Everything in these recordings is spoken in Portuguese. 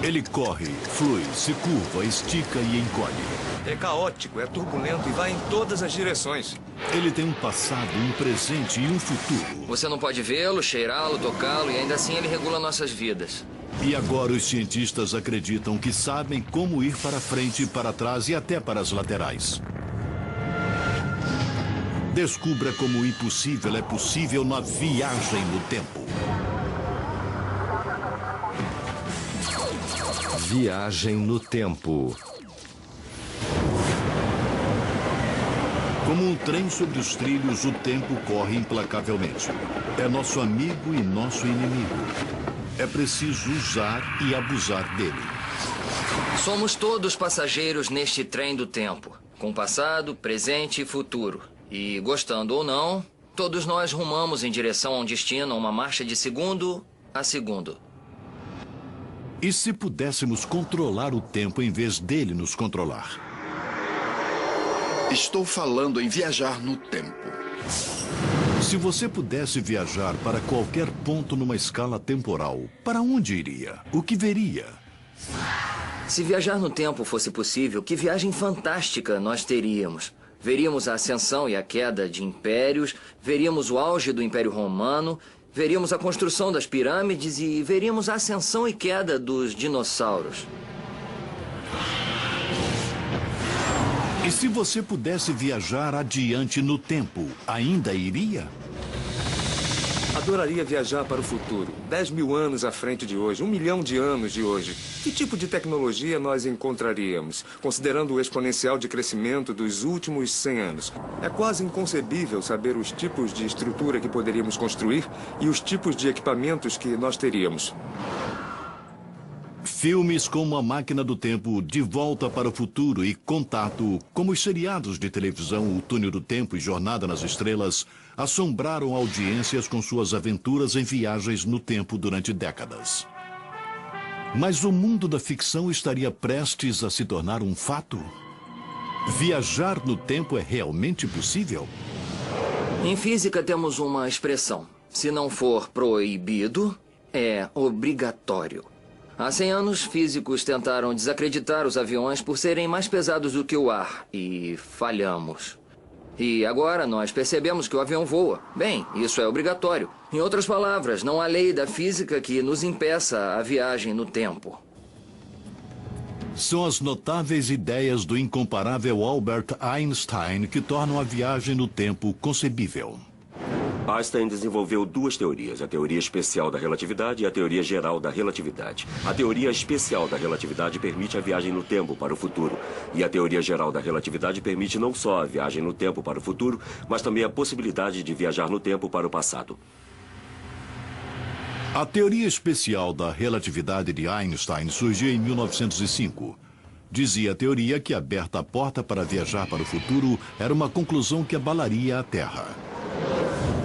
Ele corre, flui, se curva, estica e encolhe. É caótico, é turbulento e vai em todas as direções. Ele tem um passado, um presente e um futuro. Você não pode vê-lo, cheirá-lo, tocá-lo e ainda assim ele regula nossas vidas. E agora os cientistas acreditam que sabem como ir para frente, para trás e até para as laterais. Descubra como o impossível é possível na viagem no tempo. Viagem no tempo. Como um trem sobre os trilhos, o tempo corre implacavelmente. É nosso amigo e nosso inimigo. É preciso usar e abusar dele. Somos todos passageiros neste trem do tempo, com passado, presente e futuro. E, gostando ou não, todos nós rumamos em direção a um destino, a uma marcha de segundo a segundo. E se pudéssemos controlar o tempo em vez dele nos controlar? Estou falando em viajar no tempo. Se você pudesse viajar para qualquer ponto numa escala temporal, para onde iria? O que veria? Se viajar no tempo fosse possível, que viagem fantástica nós teríamos. Veríamos a ascensão e a queda de impérios, veríamos o auge do Império Romano, veríamos a construção das pirâmides e veríamos a ascensão e queda dos dinossauros. E se você pudesse viajar adiante no tempo, ainda iria? Adoraria viajar para o futuro. 10.000 anos à frente de hoje, 1 milhão de anos de hoje. Que tipo de tecnologia nós encontraríamos, considerando o exponencial de crescimento dos últimos 100 anos? É quase inconcebível saber os tipos de estrutura que poderíamos construir e os tipos de equipamentos que nós teríamos. Filmes como A Máquina do Tempo, De Volta para o Futuro e Contato, como os seriados de televisão O Túnel do Tempo e Jornada nas Estrelas, assombraram audiências com suas aventuras em viagens no tempo durante décadas. Mas o mundo da ficção estaria prestes a se tornar um fato? Viajar no tempo é realmente possível? Em física temos uma expressão. Se não for proibido, é obrigatório. Há 100 anos, físicos tentaram desacreditar os aviões por serem mais pesados do que o ar, e falhamos. E agora nós percebemos que o avião voa. Bem, isso é obrigatório. Em outras palavras, não há lei da física que nos impeça a viagem no tempo. São as notáveis ideias do incomparável Albert Einstein que tornam a viagem no tempo concebível. Einstein desenvolveu duas teorias, a teoria especial da relatividade e a teoria geral da relatividade. A teoria especial da relatividade permite a viagem no tempo para o futuro. E a teoria geral da relatividade permite não só a viagem no tempo para o futuro, mas também a possibilidade de viajar no tempo para o passado. A teoria especial da relatividade de Einstein surgiu em 1905. Dizia a teoria que, aberta a porta para viajar para o futuro, era uma conclusão que abalaria a Terra.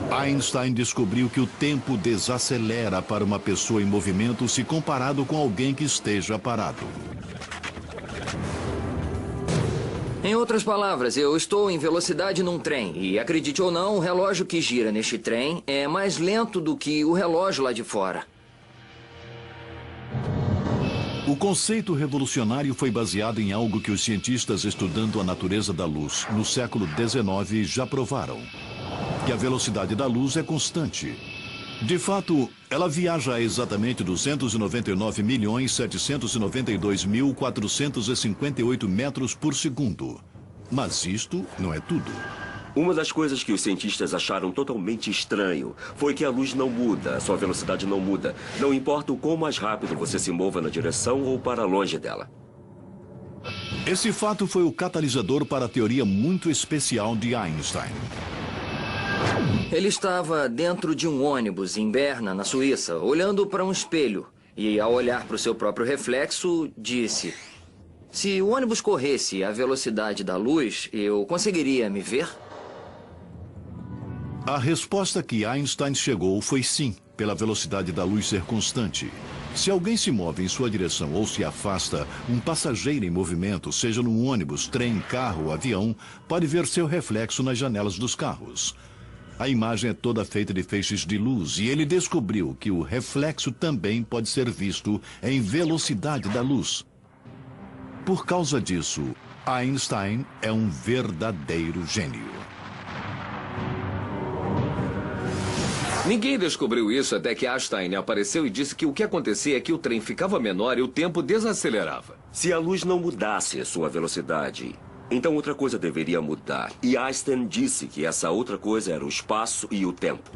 Einstein descobriu que o tempo desacelera para uma pessoa em movimento se comparado com alguém que esteja parado. Em outras palavras, eu estou em velocidade num trem e, acredite ou não, o relógio que gira neste trem é mais lento do que o relógio lá de fora. O conceito revolucionário foi baseado em algo que os cientistas estudando a natureza da luz no século XIX já provaram. Que a velocidade da luz é constante. De fato, ela viaja a exatamente 299.792.458 metros por segundo. Mas isto não é tudo. Uma das coisas que os cientistas acharam totalmente estranho foi que a luz não muda, a sua velocidade não muda. Não importa o quão mais rápido você se mova na direção ou para longe dela. Esse fato foi o catalisador para a teoria muito especial de Einstein. Ele estava dentro de um ônibus em Berna, na Suíça, olhando para um espelho. E, ao olhar para o seu próprio reflexo, disse: se o ônibus corresse à velocidade da luz, eu conseguiria me ver? A resposta que Einstein chegou foi sim, pela velocidade da luz ser constante. Se alguém se move em sua direção ou se afasta, um passageiro em movimento, seja num ônibus, trem, carro ou avião, pode ver seu reflexo nas janelas dos carros. A imagem é toda feita de feixes de luz e ele descobriu que o reflexo também pode ser visto em velocidade da luz. Por causa disso, Einstein é um verdadeiro gênio. Ninguém descobriu isso até que Einstein apareceu e disse que o que acontecia é que o trem ficava menor e o tempo desacelerava. Se a luz não mudasse sua velocidade, então outra coisa deveria mudar. E Einstein disse que essa outra coisa era o espaço e o tempo.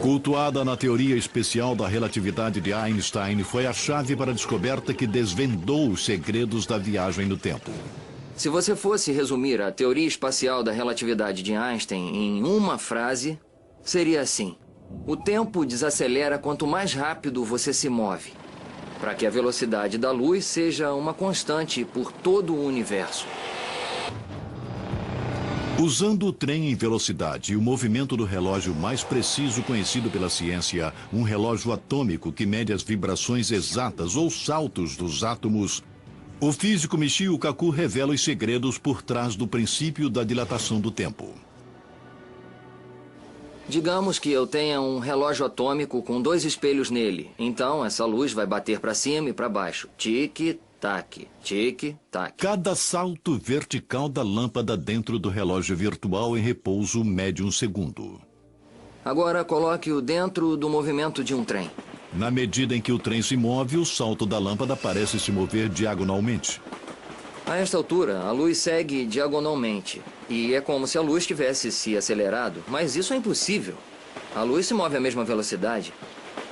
Cultuada na teoria especial da relatividade de Einstein, foi a chave para a descoberta que desvendou os segredos da viagem no tempo. Se você fosse resumir a teoria espacial da relatividade de Einstein em uma frase, seria assim: o tempo desacelera quanto mais rápido você se move, para que a velocidade da luz seja uma constante por todo o universo. Usando o trem em velocidade e o movimento do relógio mais preciso conhecido pela ciência, um relógio atômico que mede as vibrações exatas ou saltos dos átomos, o físico Michio Kaku revela os segredos por trás do princípio da dilatação do tempo. Digamos que eu tenha um relógio atômico com 2 espelhos nele. Então, essa luz vai bater para cima e para baixo. Tic-tac, tic-tac. Cada salto vertical da lâmpada dentro do relógio virtual em repouso mede um segundo. Agora, coloque-o dentro do movimento de um trem. Na medida em que o trem se move, o salto da lâmpada parece se mover diagonalmente. A esta altura, a luz segue diagonalmente. E é como se a luz tivesse se acelerado, mas isso é impossível. A luz se move à mesma velocidade.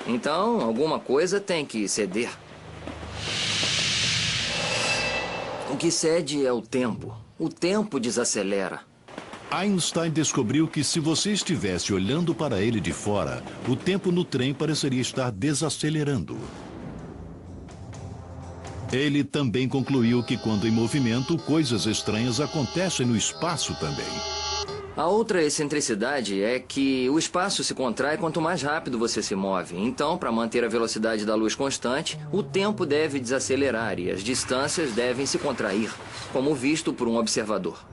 Então, alguma coisa tem que ceder. O que cede é o tempo. O tempo desacelera. Einstein descobriu que se você estivesse olhando para ele de fora, o tempo no trem pareceria estar desacelerando. Ele também concluiu que quando em movimento, coisas estranhas acontecem no espaço também. A outra excentricidade é que o espaço se contrai quanto mais rápido você se move. Então, para manter a velocidade da luz constante, o tempo deve desacelerar e as distâncias devem se contrair, como visto por um observador.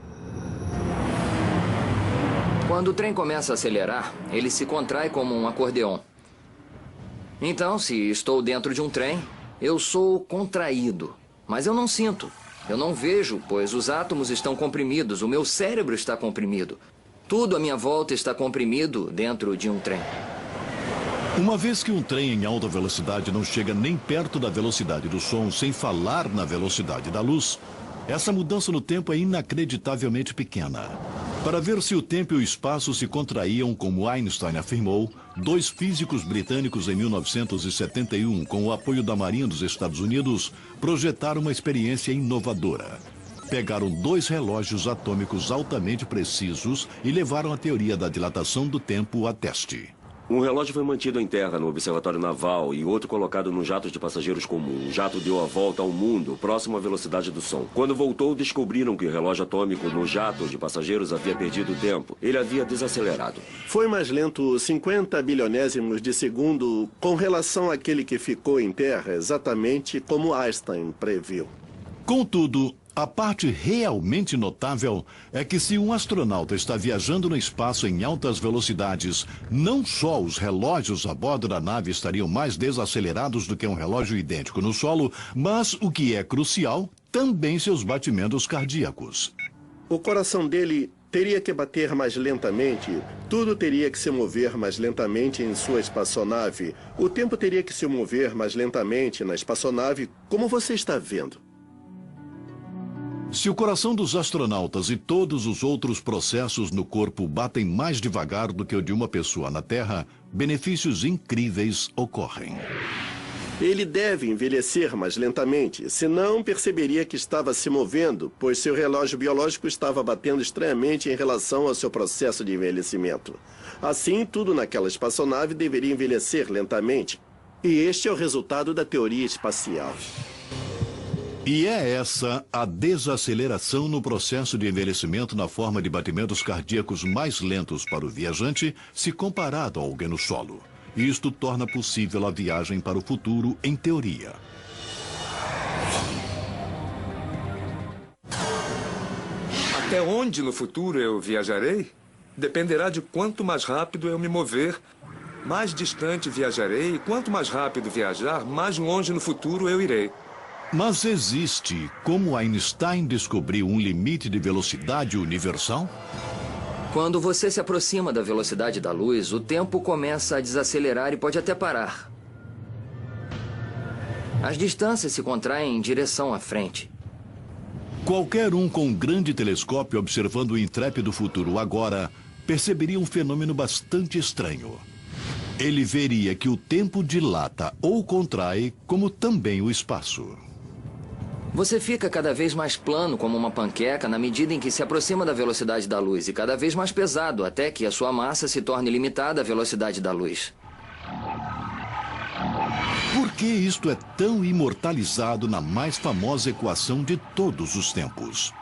Quando o trem começa a acelerar, ele se contrai como um acordeon. Então, se estou dentro de um trem, eu sou contraído, mas eu não sinto. Eu não vejo, pois os átomos estão comprimidos, o meu cérebro está comprimido. Tudo à minha volta está comprimido dentro de um trem. Uma vez que um trem em alta velocidade não chega nem perto da velocidade do som, sem falar na velocidade da luz, essa mudança no tempo é inacreditavelmente pequena. Para ver se o tempo e o espaço se contraíam, como Einstein afirmou, 2 físicos britânicos em 1971, com o apoio da Marinha dos Estados Unidos, projetaram uma experiência inovadora. Pegaram 2 relógios atômicos altamente precisos e levaram a teoria da dilatação do tempo a teste. Um relógio foi mantido em terra no Observatório Naval e outro colocado num jato de passageiros comum. O jato deu a volta ao mundo, próximo à velocidade do som. Quando voltou, descobriram que o relógio atômico no jato de passageiros havia perdido tempo. Ele havia desacelerado. Foi mais lento 50 bilionésimos de segundo com relação àquele que ficou em terra, exatamente como Einstein previu. Contudo, a parte realmente notável é que se um astronauta está viajando no espaço em altas velocidades, não só os relógios a bordo da nave estariam mais desacelerados do que um relógio idêntico no solo, mas, o que é crucial, também seus batimentos cardíacos. O coração dele teria que bater mais lentamente, tudo teria que se mover mais lentamente em sua espaçonave, o tempo teria que se mover mais lentamente na espaçonave, como você está vendo. Se o coração dos astronautas e todos os outros processos no corpo batem mais devagar do que o de uma pessoa na Terra, benefícios incríveis ocorrem. Ele deve envelhecer mais lentamente, senão perceberia que estava se movendo, pois seu relógio biológico estava batendo estranhamente em relação ao seu processo de envelhecimento. Assim, tudo naquela espaçonave deveria envelhecer lentamente. E este é o resultado da teoria espacial. E é essa a desaceleração no processo de envelhecimento na forma de batimentos cardíacos mais lentos para o viajante se comparado a alguém no solo. Isto torna possível a viagem para o futuro em teoria. Até onde no futuro eu viajarei? Dependerá de quanto mais rápido eu me mover, mais distante viajarei, e quanto mais rápido viajar, mais longe no futuro eu irei. Mas existe como Einstein descobriu um limite de velocidade universal? Quando você se aproxima da velocidade da luz, o tempo começa a desacelerar e pode até parar. As distâncias se contraem em direção à frente. Qualquer um com um grande telescópio observando o intrépido futuro agora perceberia um fenômeno bastante estranho. Ele veria que o tempo dilata ou contrai, como também o espaço. Você fica cada vez mais plano como uma panqueca na medida em que se aproxima da velocidade da luz e cada vez mais pesado até que a sua massa se torne limitada à velocidade da luz. Por que isto é tão imortalizado na mais famosa equação de todos os tempos?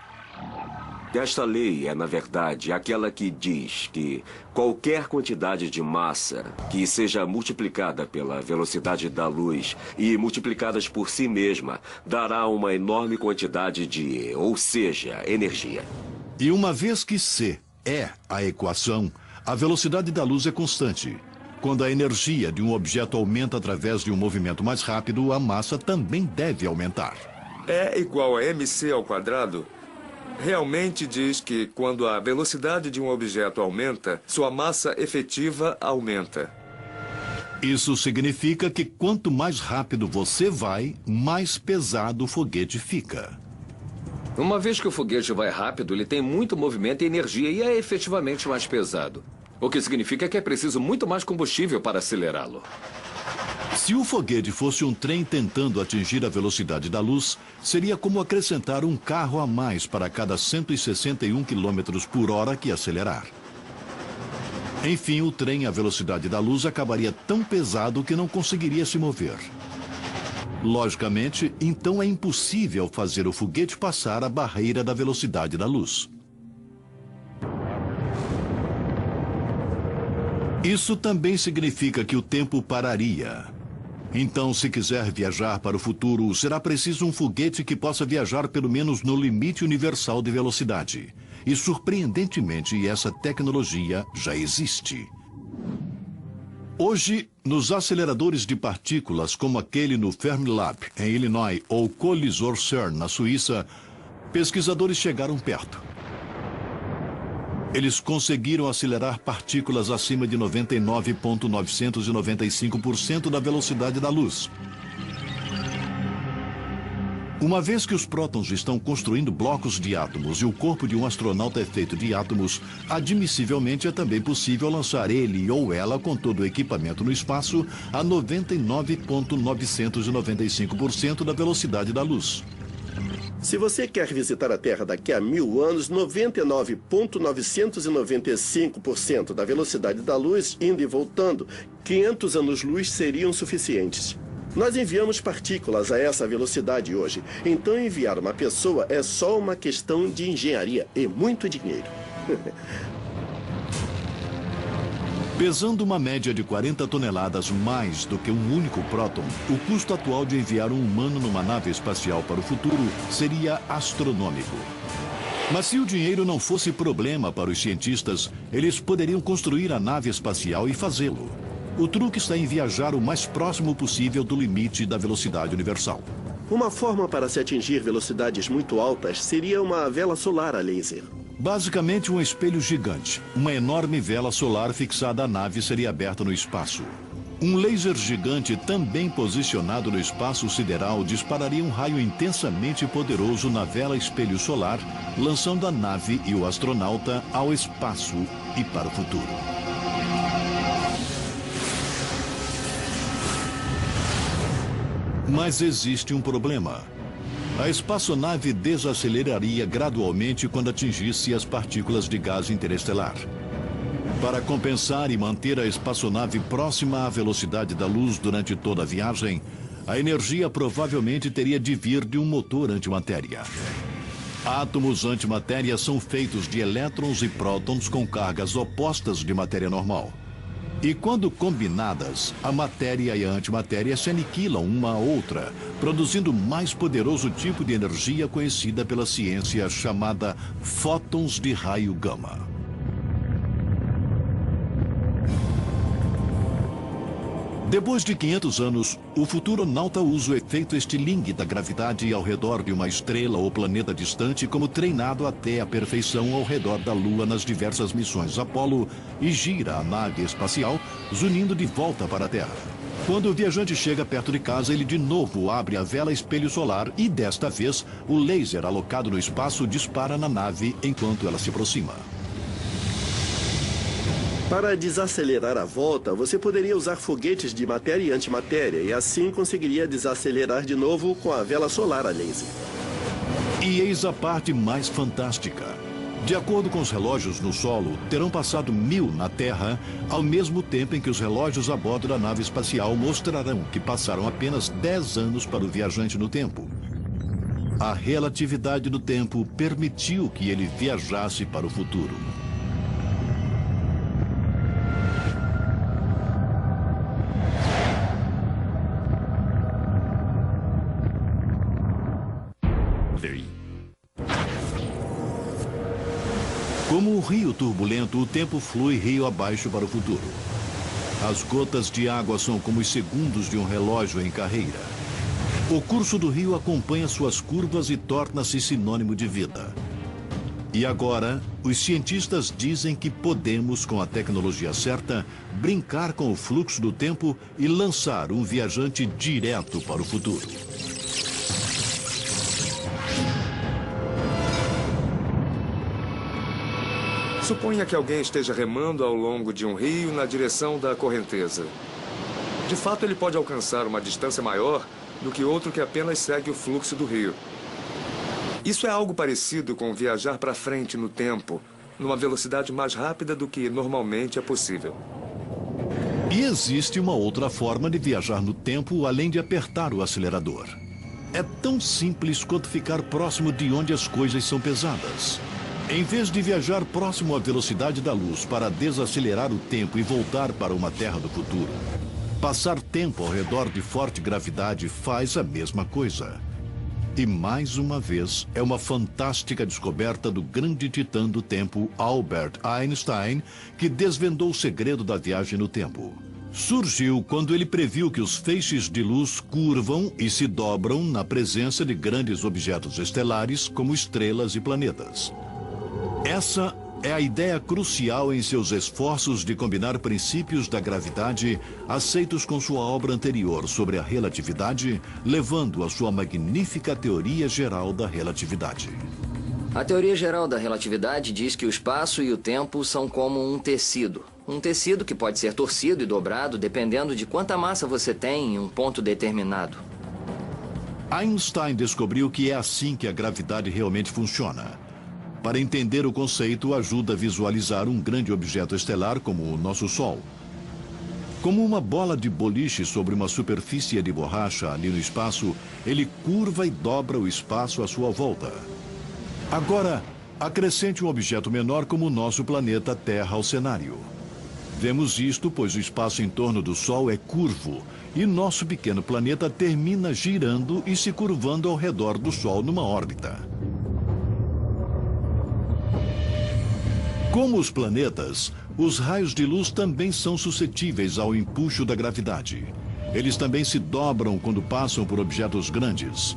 Esta lei é, na verdade, aquela que diz que qualquer quantidade de massa que seja multiplicada pela velocidade da luz e multiplicadas por si mesma dará uma enorme quantidade de, ou seja, energia. E uma vez que C é a equação, a velocidade da luz é constante. Quando a energia de um objeto aumenta através de um movimento mais rápido, a massa também deve aumentar. E igual a mc ao quadrado realmente diz que quando a velocidade de um objeto aumenta, sua massa efetiva aumenta. Isso significa que quanto mais rápido você vai, mais pesado o foguete fica. Uma vez que o foguete vai rápido, ele tem muito movimento e energia e é efetivamente mais pesado. O que significa que é preciso muito mais combustível para acelerá-lo. Se o foguete fosse um trem tentando atingir a velocidade da luz, seria como acrescentar um carro a mais para cada 161 km por hora que acelerar. Enfim, o trem à velocidade da luz acabaria tão pesado que não conseguiria se mover. Logicamente, então é impossível fazer o foguete passar a barreira da velocidade da luz. Isso também significa que o tempo pararia. Então, se quiser viajar para o futuro, será preciso um foguete que possa viajar pelo menos no limite universal de velocidade. E, surpreendentemente, essa tecnologia já existe. Hoje, nos aceleradores de partículas, como aquele no Fermilab, em Illinois, ou Colisor CERN, na Suíça, pesquisadores chegaram perto. Eles conseguiram acelerar partículas acima de 99,995% da velocidade da luz. Uma vez que os prótons estão construindo blocos de átomos e o corpo de um astronauta é feito de átomos, admissivelmente é também possível lançar ele ou ela com todo o equipamento no espaço a 99,995% da velocidade da luz. Se você quer visitar a Terra daqui a 1000 anos, 99,995% da velocidade da luz, indo e voltando, 500 anos-luz seriam suficientes. Nós enviamos partículas a essa velocidade hoje. Então enviar uma pessoa é só uma questão de engenharia e muito dinheiro. Pesando uma média de 40 toneladas mais do que um único próton, o custo atual de enviar um humano numa nave espacial para o futuro seria astronômico. Mas se o dinheiro não fosse problema para os cientistas, eles poderiam construir a nave espacial e fazê-lo. O truque está em viajar o mais próximo possível do limite da velocidade universal. Uma forma para se atingir velocidades muito altas seria uma vela solar a laser. Basicamente um espelho gigante. Uma enorme vela solar fixada à nave seria aberta no espaço. Um laser gigante também posicionado no espaço sideral dispararia um raio intensamente poderoso na vela espelho solar, lançando a nave e o astronauta ao espaço e para o futuro. Mas existe um problema. A espaçonave desaceleraria gradualmente quando atingisse as partículas de gás interestelar. Para compensar e manter a espaçonave próxima à velocidade da luz durante toda a viagem, a energia provavelmente teria de vir de um motor antimatéria. Átomos antimatéria são feitos de elétrons e prótons com cargas opostas de matéria normal. E quando combinadas, a matéria e a antimatéria se aniquilam uma à outra, produzindo o mais poderoso tipo de energia conhecida pela ciência chamada fótons de raio gama. Depois de 500 anos, o futuronauta usa o efeito estilingue da gravidade ao redor de uma estrela ou planeta distante como treinado até a perfeição ao redor da Lua nas diversas missões Apollo e gira a nave espacial, zunindo de volta para a Terra. Quando o viajante chega perto de casa, ele de novo abre a vela espelho solar e, desta vez, o laser alocado no espaço dispara na nave enquanto ela se aproxima. Para desacelerar a volta, você poderia usar foguetes de matéria e antimatéria e assim conseguiria desacelerar de novo com a vela solar a laser. E eis a parte mais fantástica. De acordo com os relógios no solo, terão passado 1000 na Terra, ao mesmo tempo em que os relógios a bordo da nave espacial mostrarão que passaram apenas 10 anos para o viajante no tempo. A relatividade do tempo permitiu que ele viajasse para o futuro. Como um rio turbulento, o tempo flui rio abaixo para o futuro. As gotas de água são como os segundos de um relógio em carreira. O curso do rio acompanha suas curvas e torna-se sinônimo de vida. E agora, os cientistas dizem que podemos, com a tecnologia certa, brincar com o fluxo do tempo e lançar um viajante direto para o futuro. Suponha que alguém esteja remando ao longo de um rio na direção da correnteza. De fato, ele pode alcançar uma distância maior do que outro que apenas segue o fluxo do rio. Isso é algo parecido com viajar para frente no tempo, numa velocidade mais rápida do que normalmente é possível. E existe uma outra forma de viajar no tempo além de apertar o acelerador. É tão simples quanto ficar próximo de onde as coisas são pesadas. Em vez de viajar próximo à velocidade da luz para desacelerar o tempo e voltar para uma terra do futuro, passar tempo ao redor de forte gravidade faz a mesma coisa. E mais uma vez, é uma fantástica descoberta do grande titã do tempo, Albert Einstein, que desvendou o segredo da viagem no tempo. Surgiu quando ele previu que os feixes de luz curvam e se dobram na presença de grandes objetos estelares, como estrelas e planetas. Essa é a ideia crucial em seus esforços de combinar princípios da gravidade aceitos com sua obra anterior sobre a relatividade, levando à sua magnífica teoria geral da relatividade. A teoria geral da relatividade diz que o espaço e o tempo são como um tecido. Um tecido que pode ser torcido e dobrado dependendo de quanta massa você tem em um ponto determinado. Einstein descobriu que é assim que a gravidade realmente funciona. Para entender o conceito, ajuda a visualizar um grande objeto estelar como o nosso Sol. Como uma bola de boliche sobre uma superfície de borracha ali no espaço, ele curva e dobra o espaço à sua volta. Agora, acrescente um objeto menor como o nosso planeta Terra ao cenário. Vemos isto pois o espaço em torno do Sol é curvo e nosso pequeno planeta termina girando e se curvando ao redor do Sol numa órbita. Como os planetas, os raios de luz também são suscetíveis ao empuxo da gravidade. Eles também se dobram quando passam por objetos grandes.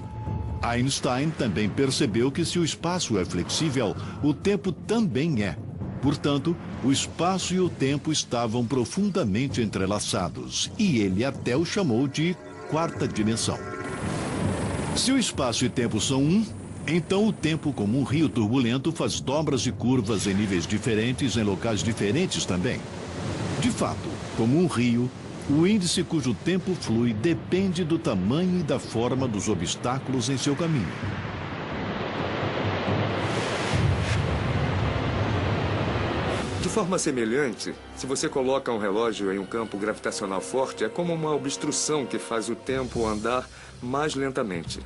Einstein também percebeu que se o espaço é flexível, o tempo também é. Portanto, o espaço e o tempo estavam profundamente entrelaçados, e ele até o chamou de quarta dimensão. Se o espaço e tempo são um, então o tempo, como um rio turbulento, faz dobras e curvas em níveis diferentes em locais diferentes também. De fato, como um rio, o índice cujo tempo flui depende do tamanho e da forma dos obstáculos em seu caminho. De forma semelhante, se você coloca um relógio em um campo gravitacional forte, é como uma obstrução que faz o tempo andar mais lentamente.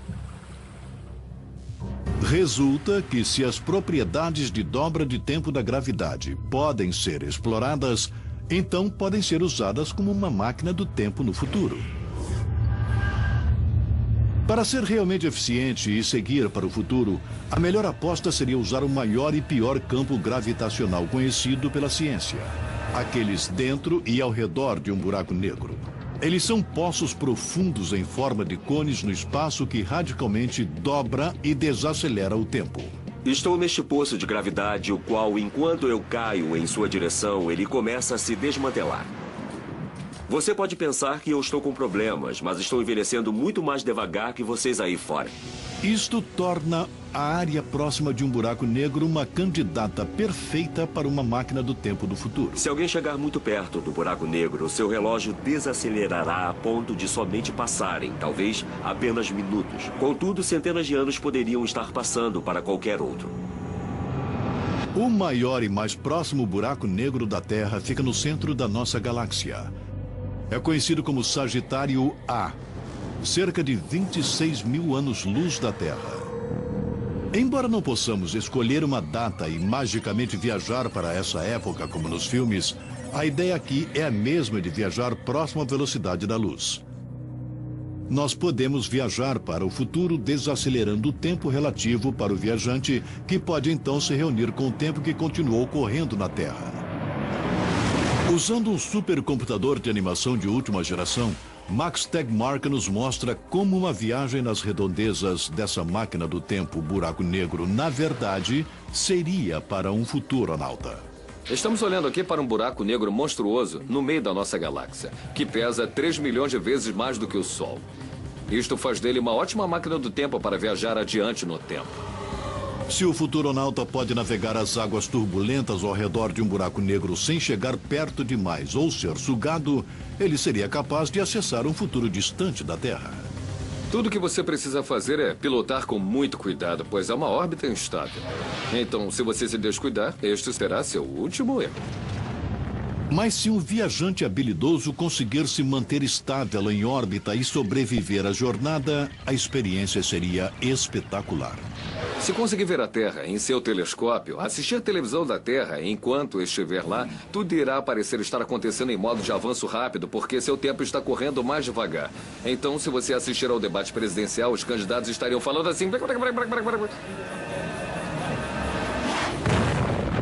Resulta que se as propriedades de dobra de tempo da gravidade podem ser exploradas, então podem ser usadas como uma máquina do tempo no futuro. Para ser realmente eficiente e seguir para o futuro, a melhor aposta seria usar o maior e pior campo gravitacional conhecido pela ciência. Aqueles dentro e ao redor de um buraco negro. Eles são poços profundos em forma de cones no espaço que radicalmente dobra e desacelera o tempo. Estou neste poço de gravidade, o qual, enquanto eu caio em sua direção, ele começa a se desmantelar. Você pode pensar que eu estou com problemas, mas estou envelhecendo muito mais devagar que vocês aí fora. Isto torna a área próxima de um buraco negro uma candidata perfeita para uma máquina do tempo do futuro. Se alguém chegar muito perto do buraco negro, seu relógio desacelerará a ponto de somente passarem, talvez apenas minutos. Contudo, centenas de anos poderiam estar passando para qualquer outro. O maior e mais próximo buraco negro da Terra fica no centro da nossa galáxia. É conhecido como Sagitário A, cerca de 26 mil anos-luz da Terra. Embora não possamos escolher uma data e magicamente viajar para essa época como nos filmes, a ideia aqui é a mesma de viajar próximo à velocidade da luz. Nós podemos viajar para o futuro desacelerando o tempo relativo para o viajante, que pode então se reunir com o tempo que continuou correndo na Terra. Usando um supercomputador de animação de última geração, Max Tegmark nos mostra como uma viagem nas redondezas dessa máquina do tempo buraco negro, na verdade, seria para um futuronauta. Estamos olhando aqui para um buraco negro monstruoso no meio da nossa galáxia, que pesa 3 milhões de vezes mais do que o Sol. Isto faz dele uma ótima máquina do tempo para viajar adiante no tempo. Se o futuronauta pode navegar as águas turbulentas ao redor de um buraco negro sem chegar perto demais ou ser sugado, ele seria capaz de acessar um futuro distante da Terra. Tudo que você precisa fazer é pilotar com muito cuidado, pois é uma órbita instável. Então, se você se descuidar, este será seu último erro. Mas se um viajante habilidoso conseguir se manter estável em órbita e sobreviver à jornada, a experiência seria espetacular. Se conseguir ver a Terra em seu telescópio, assistir televisão da Terra enquanto estiver lá, tudo irá parecer estar acontecendo em modo de avanço rápido, porque seu tempo está correndo mais devagar. Então, se você assistir ao debate presidencial, os candidatos estariam falando assim...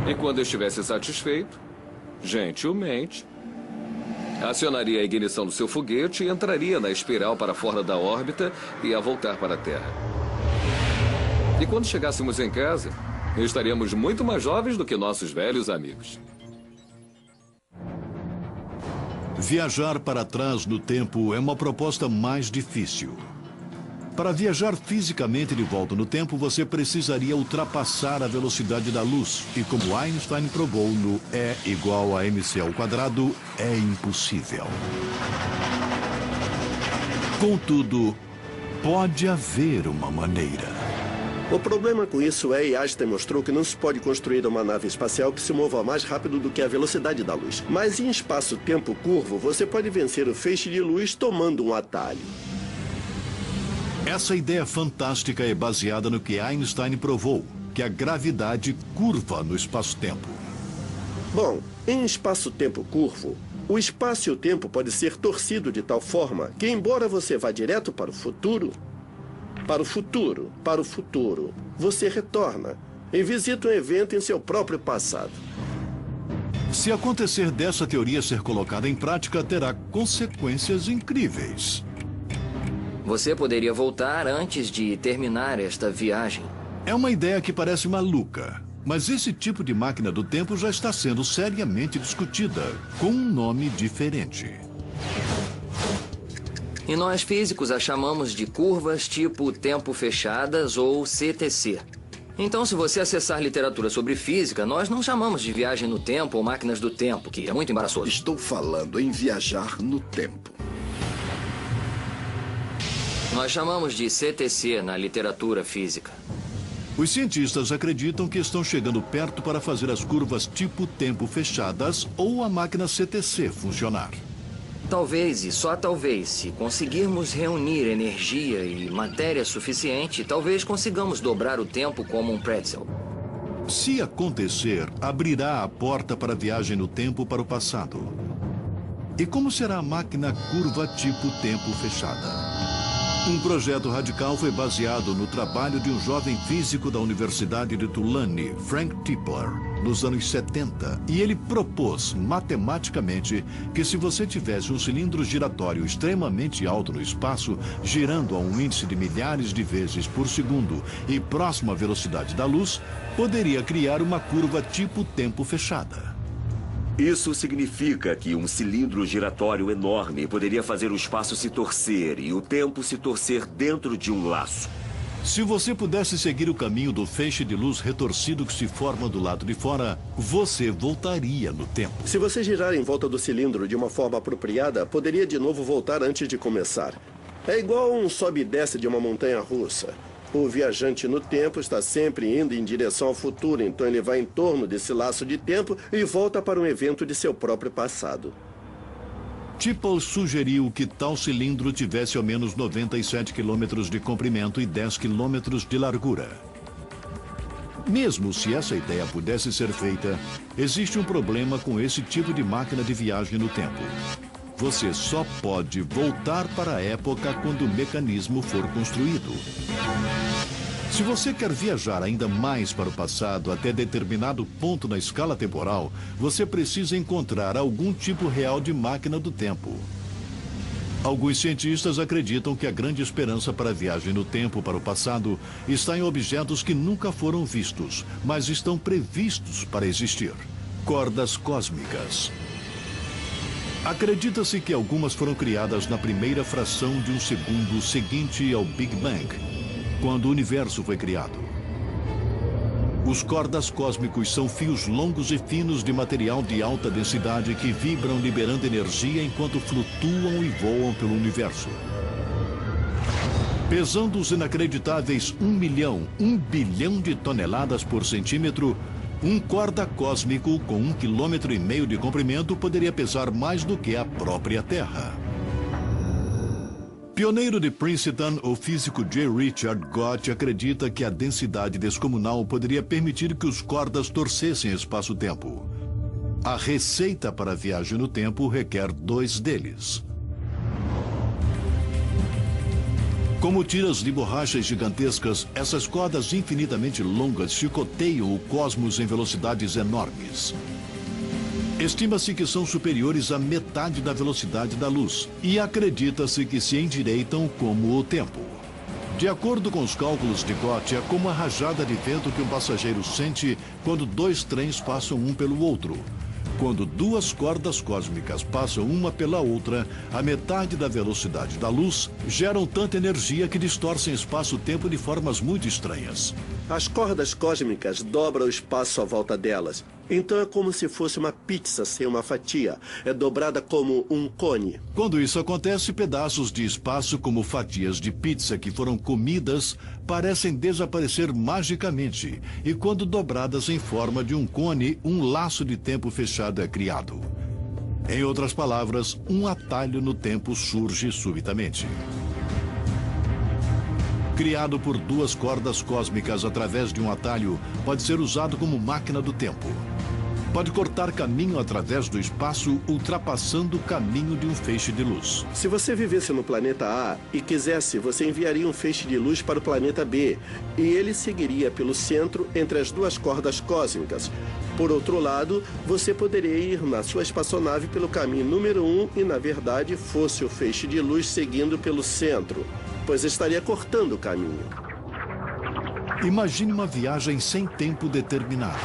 E quando estivesse satisfeito, gentilmente, acionaria a ignição do seu foguete e entraria na espiral para fora da órbita e ia voltar para a Terra. E quando chegássemos em casa, estaríamos muito mais jovens do que nossos velhos amigos. Viajar para trás no tempo é uma proposta mais difícil. Para viajar fisicamente de volta no tempo, você precisaria ultrapassar a velocidade da luz. E como Einstein provou no E igual a mc ao quadrado, é impossível. Contudo, pode haver uma maneira. O problema com isso é, e Einstein mostrou, que não se pode construir uma nave espacial que se mova mais rápido do que a velocidade da luz. Mas em espaço-tempo curvo, você pode vencer o feixe de luz tomando um atalho. Essa ideia fantástica é baseada no que Einstein provou, que a gravidade curva no espaço-tempo. Bom, em espaço-tempo curvo, o espaço e o tempo pode ser torcido de tal forma que, embora você vá direto para o futuro, você retorna e visita um evento em seu próprio passado. Se acontecer dessa teoria ser colocada em prática, terá consequências incríveis. Você poderia voltar antes de terminar esta viagem. É uma ideia que parece maluca, mas esse tipo de máquina do tempo já está sendo seriamente discutida, com um nome diferente. E nós físicos a chamamos de curvas tipo tempo fechadas ou CTC. Então, se você acessar literatura sobre física, nós não chamamos de viagem no tempo ou máquinas do tempo, que é muito embaraçoso. Estou falando em viajar no tempo. Nós chamamos de CTC na literatura física. Os cientistas acreditam que estão chegando perto para fazer as curvas tipo tempo fechadas ou a máquina CTC funcionar. Talvez, e só talvez, se conseguirmos reunir energia e matéria suficiente, talvez consigamos dobrar o tempo como um pretzel. Se acontecer, abrirá a porta para a viagem no tempo para o passado. E como será a máquina curva tipo tempo fechada? Um projeto radical foi baseado no trabalho de um jovem físico da Universidade de Tulane, Frank Tipler, nos anos 70. E ele propôs, matematicamente, que se você tivesse um cilindro giratório extremamente alto no espaço, girando a um índice de milhares de vezes por segundo e próximo à velocidade da luz, poderia criar uma curva tipo tempo fechada. Isso significa que um cilindro giratório enorme poderia fazer o espaço se torcer e o tempo se torcer dentro de um laço. Se você pudesse seguir o caminho do feixe de luz retorcido que se forma do lado de fora, você voltaria no tempo. Se você girar em volta do cilindro de uma forma apropriada, poderia de novo voltar antes de começar. É igual um sobe e desce de uma montanha russa. O viajante no tempo está sempre indo em direção ao futuro, então ele vai em torno desse laço de tempo e volta para um evento de seu próprio passado. Tipple sugeriu que tal cilindro tivesse ao menos 97 quilômetros de comprimento e 10 quilômetros de largura. Mesmo se essa ideia pudesse ser feita, existe um problema com esse tipo de máquina de viagem no tempo. Você só pode voltar para a época quando o mecanismo for construído. Se você quer viajar ainda mais para o passado, até determinado ponto na escala temporal, você precisa encontrar algum tipo real de máquina do tempo. Alguns cientistas acreditam que a grande esperança para a viagem no tempo para o passado está em objetos que nunca foram vistos, mas estão previstos para existir. Cordas cósmicas. Acredita-se que algumas foram criadas na primeira fração de um segundo seguinte ao Big Bang, quando o universo foi criado. Os cordas cósmicos são fios longos e finos de material de alta densidade que vibram liberando energia enquanto flutuam e voam pelo universo. Pesando os inacreditáveis 1 bilhão de toneladas por centímetro, um corda cósmico com 1,5 km de comprimento poderia pesar mais do que a própria Terra. Pioneiro de Princeton, o físico J. Richard Gott acredita que a densidade descomunal poderia permitir que os cordas torcessem espaço-tempo. A receita para a viagem no tempo requer 2 deles. Como tiras de borrachas gigantescas, essas cordas infinitamente longas chicoteiam o cosmos em velocidades enormes. Estima-se que são superiores à metade da velocidade da luz e acredita-se que se endireitam como o tempo. De acordo com os cálculos de Gott, é como a rajada de vento que um passageiro sente quando 2 trens passam um pelo outro. Quando 2 cordas cósmicas passam uma pela outra, a metade da velocidade da luz, geram tanta energia que distorcem espaço-tempo de formas muito estranhas. As cordas cósmicas dobram o espaço à volta delas. Então é como se fosse uma pizza sem uma fatia. É dobrada como um cone. Quando isso acontece, pedaços de espaço como fatias de pizza que foram comidas parecem desaparecer magicamente. E quando dobradas em forma de um cone, um laço de tempo fechado é criado. Em outras palavras, um atalho no tempo surge subitamente. Criado por 2 cordas cósmicas através de um atalho, pode ser usado como máquina do tempo. Pode cortar caminho através do espaço, ultrapassando o caminho de um feixe de luz. Se você vivesse no planeta A e quisesse, você enviaria um feixe de luz para o planeta B, e ele seguiria pelo centro entre as 2 cordas cósmicas. Por outro lado, você poderia ir na sua espaçonave pelo caminho número 1 e, na verdade, fosse o feixe de luz seguindo pelo centro, pois estaria cortando o caminho. Imagine uma viagem sem tempo determinado.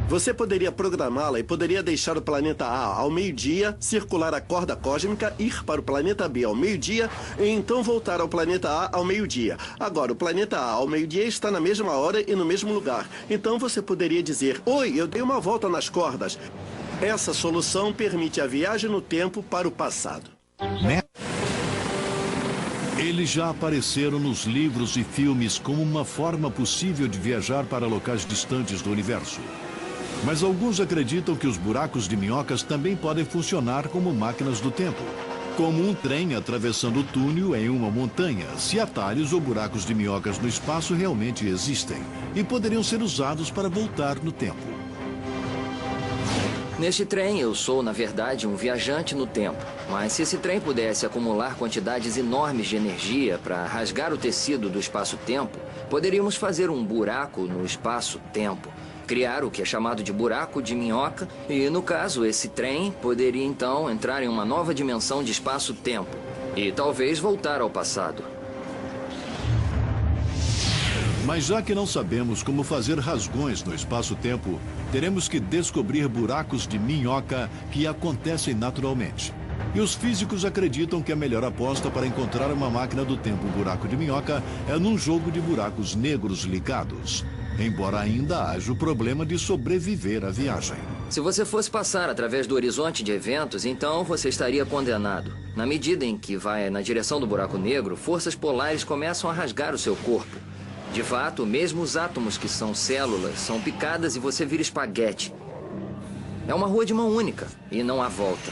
Você poderia programá-la e poderia deixar o planeta A ao meio-dia, circular a corda cósmica, ir para o planeta B ao meio-dia e então voltar ao planeta A ao meio-dia. Agora, o planeta A ao meio-dia está na mesma hora e no mesmo lugar. Então você poderia dizer: "Oi, eu dei uma volta nas cordas." Essa solução permite a viagem no tempo para o passado. Eles já apareceram nos livros e filmes como uma forma possível de viajar para locais distantes do universo. Mas alguns acreditam que os buracos de minhocas também podem funcionar como máquinas do tempo. Como um trem atravessando o túnel em uma montanha, se atalhos ou buracos de minhocas no espaço realmente existem e poderiam ser usados para voltar no tempo. Neste trem, eu sou, na verdade, um viajante no tempo. Mas se esse trem pudesse acumular quantidades enormes de energia para rasgar o tecido do espaço-tempo, poderíamos fazer um buraco no espaço-tempo, criar o que é chamado de buraco de minhoca, e, no caso, esse trem poderia, então, entrar em uma nova dimensão de espaço-tempo e talvez voltar ao passado. Mas já que não sabemos como fazer rasgões no espaço-tempo, teremos que descobrir buracos de minhoca que acontecem naturalmente. E os físicos acreditam que a melhor aposta para encontrar uma máquina do tempo buraco de minhoca é num jogo de buracos negros ligados. Embora ainda haja o problema de sobreviver à viagem. Se você fosse passar através do horizonte de eventos, então você estaria condenado. Na medida em que vai na direção do buraco negro, forças polares começam a rasgar o seu corpo. De fato, mesmo os átomos que são células são picadas e você vira espaguete. É uma rua de mão única e não há volta.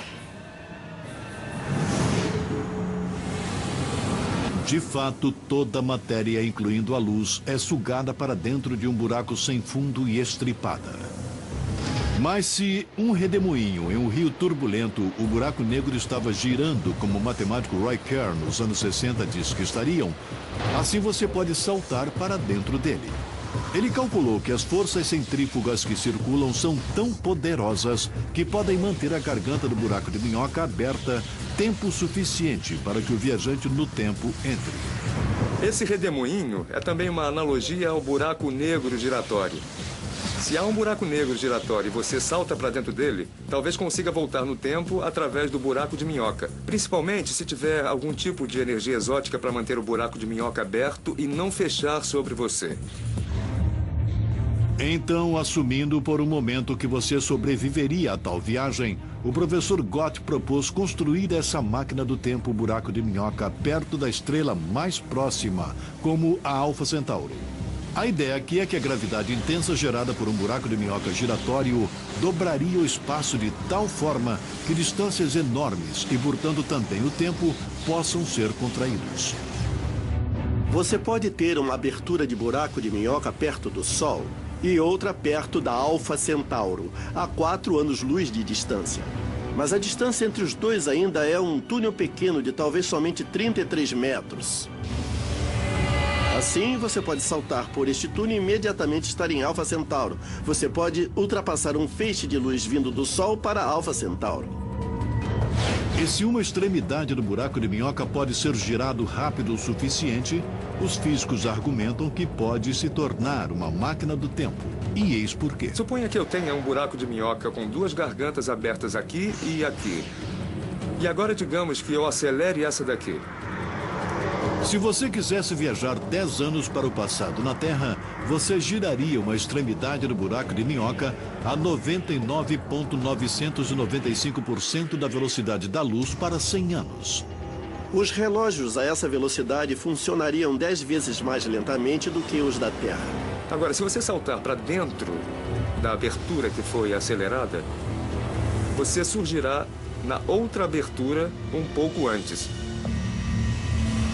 De fato, toda a matéria, incluindo a luz, é sugada para dentro de um buraco sem fundo e estripada. Mas se um redemoinho em um rio turbulento, o buraco negro estava girando como o matemático Roy Kerr nos anos 60 diz que estariam, assim você pode saltar para dentro dele. Ele calculou que as forças centrífugas que circulam são tão poderosas que podem manter a garganta do buraco de minhoca aberta tempo suficiente para que o viajante no tempo entre. Esse redemoinho é também uma analogia ao buraco negro giratório. Se há um buraco negro giratório e você salta para dentro dele, talvez consiga voltar no tempo através do buraco de minhoca. Principalmente se tiver algum tipo de energia exótica para manter o buraco de minhoca aberto e não fechar sobre você. Então, assumindo por um momento que você sobreviveria a tal viagem, o professor Gott propôs construir essa máquina do tempo buraco de minhoca perto da estrela mais próxima, como a Alfa Centauro. A ideia aqui é que a gravidade intensa gerada por um buraco de minhoca giratório dobraria o espaço de tal forma que distâncias enormes e, portanto, também o tempo, possam ser contraídos. Você pode ter uma abertura de buraco de minhoca perto do Sol e outra perto da Alfa Centauro, a 4 anos-luz de distância. Mas a distância entre os dois ainda é um túnel pequeno de talvez somente 33 metros. Assim, você pode saltar por este túnel e imediatamente estar em Alfa Centauro. Você pode ultrapassar um feixe de luz vindo do Sol para Alfa Centauro. E se uma extremidade do buraco de minhoca pode ser girado rápido o suficiente, os físicos argumentam que pode se tornar uma máquina do tempo. E eis por quê. Suponha que eu tenha um buraco de minhoca com duas gargantas abertas aqui e aqui. E agora digamos que eu acelere essa daqui. Se você quisesse viajar 10 anos para o passado na Terra, você giraria uma extremidade do buraco de minhoca a 99,995% da velocidade da luz para 100 anos. Os relógios a essa velocidade funcionariam 10 vezes mais lentamente do que os da Terra. Agora, se você saltar para dentro da abertura que foi acelerada, você surgirá na outra abertura um pouco antes.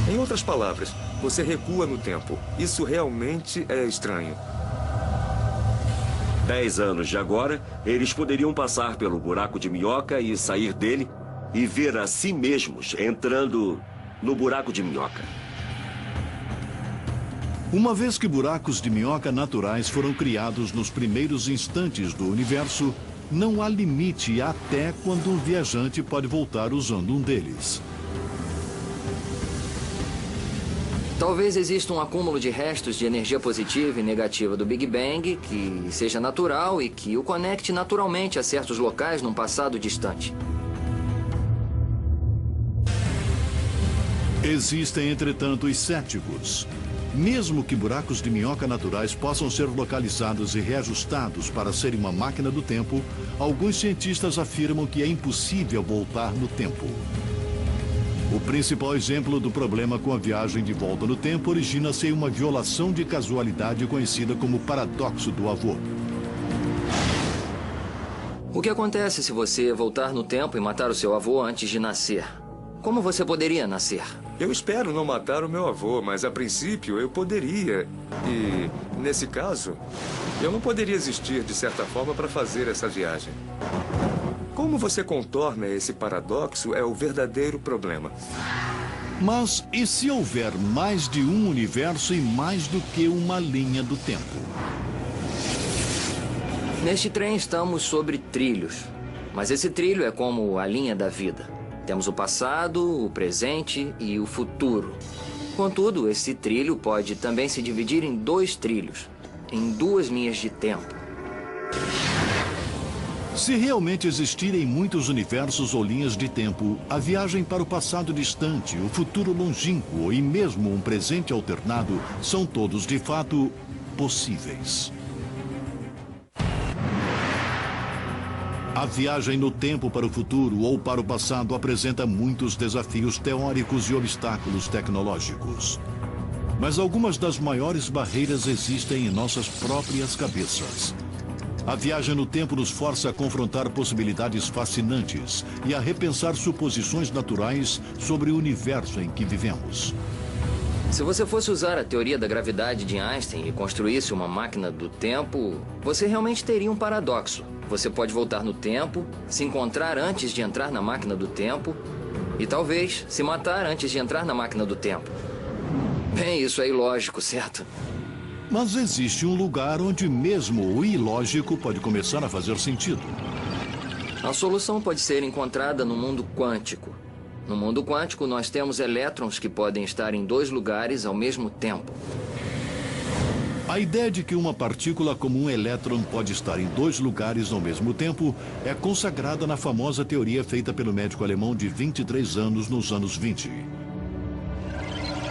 Em outras palavras, você recua no tempo. Isso realmente é estranho. 10 anos de agora, eles poderiam passar pelo buraco de minhoca e sair dele e ver a si mesmos entrando no buraco de minhoca. Uma vez que buracos de minhoca naturais foram criados nos primeiros instantes do universo, não há limite até quando um viajante pode voltar usando um deles. Talvez exista um acúmulo de restos de energia positiva e negativa do Big Bang que seja natural e que o conecte naturalmente a certos locais num passado distante. Existem, entretanto, os céticos. Mesmo que buracos de minhoca naturais possam ser localizados e reajustados para serem uma máquina do tempo, alguns cientistas afirmam que é impossível voltar no tempo. O principal exemplo do problema com a viagem de volta no tempo origina-se em uma violação de casualidade conhecida como paradoxo do avô. O que acontece se você voltar no tempo e matar o seu avô antes de nascer? Como você poderia nascer? Eu espero não matar o meu avô, mas a princípio eu poderia. E, nesse caso, eu não poderia existir de certa forma para fazer essa viagem. Como você contorna esse paradoxo é o verdadeiro problema. Mas e se houver mais de um universo e mais do que uma linha do tempo? Neste trem estamos sobre trilhos. Mas esse trilho é como a linha da vida. Temos o passado, o presente e o futuro. Contudo, esse trilho pode também se dividir em 2 trilhos, em 2 linhas de tempo. Se realmente existirem muitos universos ou linhas de tempo, a viagem para o passado distante, o futuro longínquo e mesmo um presente alternado são todos, de fato, possíveis. A viagem no tempo para o futuro ou para o passado apresenta muitos desafios teóricos e obstáculos tecnológicos. Mas algumas das maiores barreiras existem em nossas próprias cabeças. A viagem no tempo nos força a confrontar possibilidades fascinantes e a repensar suposições naturais sobre o universo em que vivemos. Se você fosse usar a teoria da gravidade de Einstein e construísse uma máquina do tempo, você realmente teria um paradoxo. Você pode voltar no tempo, se encontrar antes de entrar na máquina do tempo e talvez se matar antes de entrar na máquina do tempo. Bem, isso é ilógico, certo? Mas existe um lugar onde mesmo o ilógico pode começar a fazer sentido. A solução pode ser encontrada no mundo quântico. No mundo quântico, nós temos elétrons que podem estar em 2 lugares ao mesmo tempo. A ideia de que uma partícula como um elétron pode estar em 2 lugares ao mesmo tempo é consagrada na famosa teoria feita pelo médico alemão de 23 anos nos anos 20.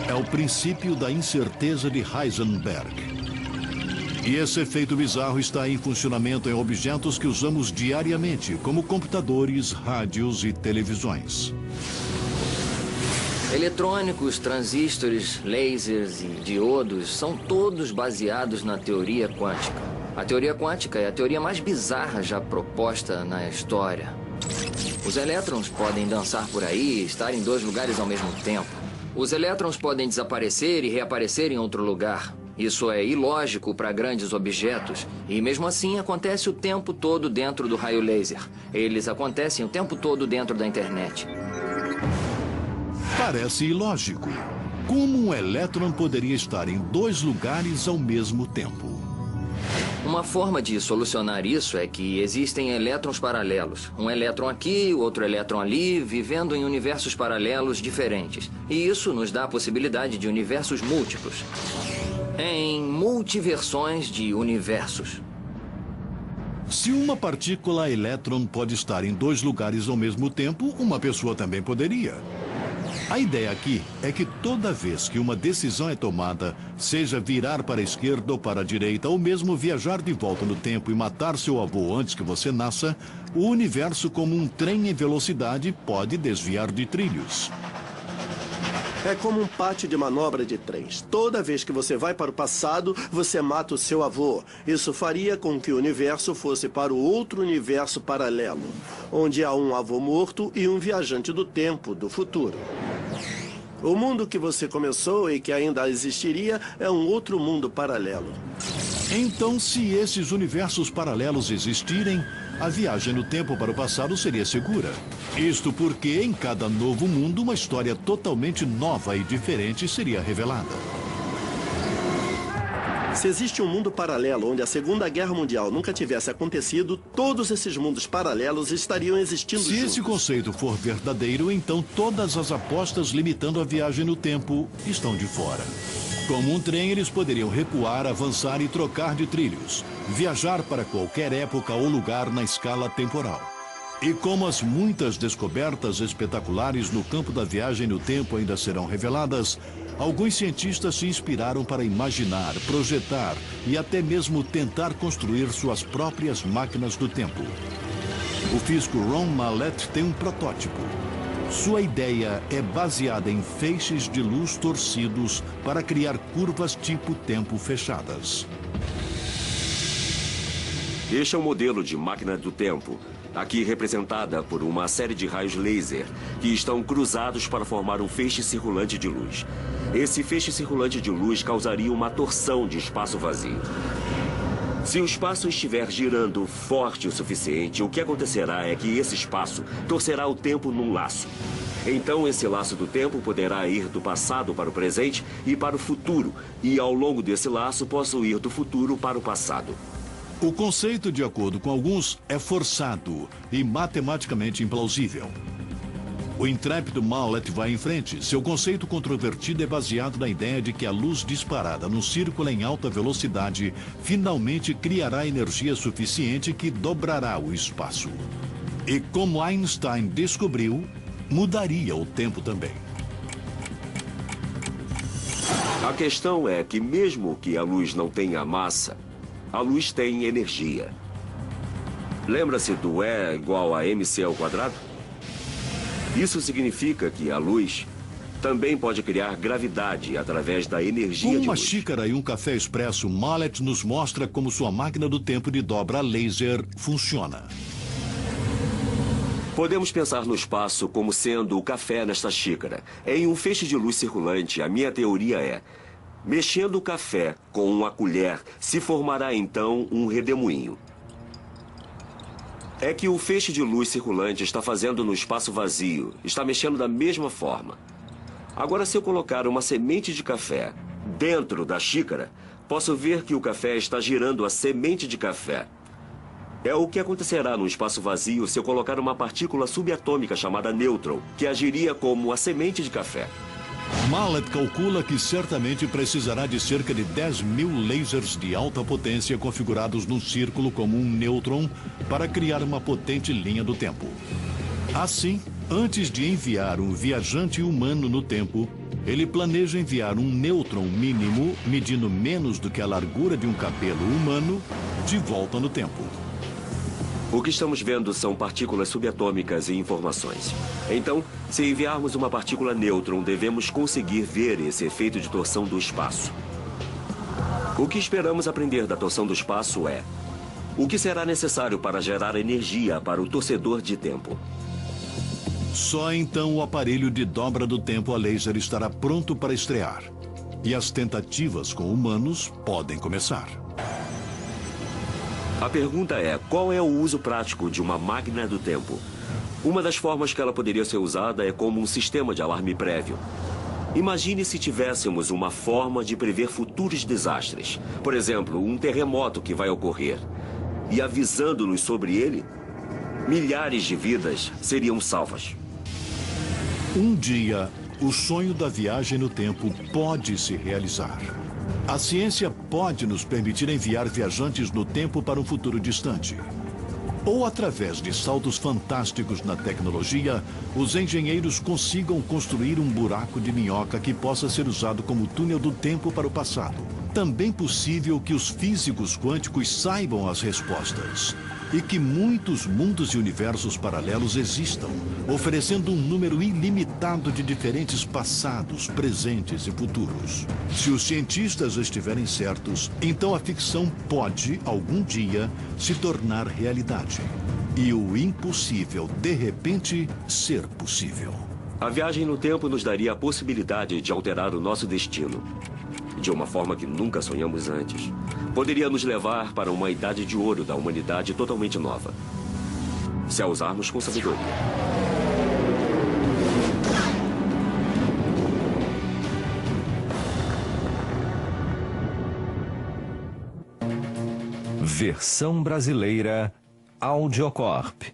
É o princípio da incerteza de Heisenberg. E esse efeito bizarro está em funcionamento em objetos que usamos diariamente, como computadores, rádios e televisões. Eletrônicos, transistores, lasers e diodos são todos baseados na teoria quântica. A teoria quântica é a teoria mais bizarra já proposta na história. Os elétrons podem dançar por aí e estar em 2 lugares ao mesmo tempo. Os elétrons podem desaparecer e reaparecer em outro lugar. Isso é ilógico para grandes objetos. E mesmo assim acontece o tempo todo dentro do raio laser. Eles acontecem o tempo todo dentro da internet. Parece ilógico. Como um elétron poderia estar em 2 lugares ao mesmo tempo? Uma forma de solucionar isso é que existem elétrons paralelos. Um elétron aqui, outro elétron ali, vivendo em universos paralelos diferentes. E isso nos dá a possibilidade de universos múltiplos. Em multiversões de universos. Se uma partícula elétron pode estar em 2 lugares ao mesmo tempo, uma pessoa também poderia. A ideia aqui é que toda vez que uma decisão é tomada, seja virar para a esquerda ou para a direita, ou mesmo viajar de volta no tempo e matar seu avô antes que você nasça, o universo, como um trem em velocidade, pode desviar de trilhos. É como um pátio de manobra de trens. Toda vez que você vai para o passado, você mata o seu avô. Isso faria com que o universo fosse para o outro universo paralelo, onde há um avô morto e um viajante do tempo, do futuro. O mundo que você começou e que ainda existiria é um outro mundo paralelo. Então, se esses universos paralelos existirem, a viagem no tempo para o passado seria segura. Isto porque em cada novo mundo uma história totalmente nova e diferente seria revelada. Se existe um mundo paralelo onde a Segunda Guerra Mundial nunca tivesse acontecido, todos esses mundos paralelos estariam existindo juntos. Se esse conceito for verdadeiro, então todas as apostas limitando a viagem no tempo estão de fora. Como um trem, eles poderiam recuar, avançar e trocar de trilhos. Viajar para qualquer época ou lugar na escala temporal. E como as muitas descobertas espetaculares no campo da viagem no tempo ainda serão reveladas, alguns cientistas se inspiraram para imaginar, projetar e até mesmo tentar construir suas próprias máquinas do tempo. O físico Ron Mallett tem um protótipo. Sua ideia é baseada em feixes de luz torcidos para criar curvas tipo tempo fechadas. Este é um modelo de máquina do tempo, aqui representada por uma série de raios laser que estão cruzados para formar um feixe circulante de luz. Esse feixe circulante de luz causaria uma torção de espaço vazio. Se o espaço estiver girando forte o suficiente, o que acontecerá é que esse espaço torcerá o tempo num laço. Então, esse laço do tempo poderá ir do passado para o presente e para o futuro. E, ao longo desse laço, posso ir do futuro para o passado. O conceito, de acordo com alguns, é forçado e matematicamente implausível. O intrépido Mallet vai em frente. Seu conceito controvertido é baseado na ideia de que a luz disparada num círculo em alta velocidade finalmente criará energia suficiente que dobrará o espaço. E como Einstein descobriu, mudaria o tempo também. A questão é que mesmo que a luz não tenha massa, a luz tem energia. Lembra-se do E igual a mc ao quadrado? Isso significa que a luz também pode criar gravidade através da energia Com de uma luz. xícara e um café expresso, Mallet nos mostra como sua máquina do tempo de dobra laser funciona. Podemos pensar no espaço como sendo o café nesta xícara. Em um feixe de luz circulante, a minha teoria é: mexendo o café com uma colher, se formará então um redemoinho. É que o feixe de luz circulante está fazendo no espaço vazio, está mexendo da mesma forma. Agora, se eu colocar uma semente de café dentro da xícara, posso ver que o café está girando a semente de café. É o que acontecerá no espaço vazio se eu colocar uma partícula subatômica chamada nêutron, que agiria como a semente de café. Mallet calcula que certamente precisará de cerca de 10.000 lasers de alta potência configurados num círculo como um nêutron para criar uma potente linha do tempo. Assim, antes de enviar um viajante humano no tempo, ele planeja enviar um nêutron mínimo, medindo menos do que a largura de um cabelo humano, de volta no tempo. O que estamos vendo são partículas subatômicas e informações. Então, se enviarmos uma partícula nêutron, devemos conseguir ver esse efeito de torção do espaço. O que esperamos aprender da torção do espaço é: o que será necessário para gerar energia para o torcedor de tempo? Só então o aparelho de dobra do tempo a laser estará pronto para estrear. E as tentativas com humanos podem começar. A pergunta é: qual é o uso prático de uma máquina do tempo? Uma das formas que ela poderia ser usada é como um sistema de alarme prévio. Imagine se tivéssemos uma forma de prever futuros desastres. Por exemplo, um terremoto que vai ocorrer. E avisando-nos sobre ele, milhares de vidas seriam salvas. Um dia, o sonho da viagem no tempo pode se realizar. A ciência pode nos permitir enviar viajantes no tempo para um futuro distante. Ou, através de saltos fantásticos na tecnologia, os engenheiros consigam construir um buraco de minhoca que possa ser usado como túnel do tempo para o passado. Também possível que os físicos quânticos saibam as respostas. E que muitos mundos e universos paralelos existam, oferecendo um número ilimitado de diferentes passados, presentes e futuros. Se os cientistas estiverem certos, então a ficção pode, algum dia, se tornar realidade. E o impossível, de repente, ser possível. A viagem no tempo nos daria a possibilidade de alterar o nosso destino, de uma forma que nunca sonhamos antes. Poderia nos levar para uma idade de ouro da humanidade totalmente nova, se a usarmos com sabedoria. Versão brasileira Audiocorp.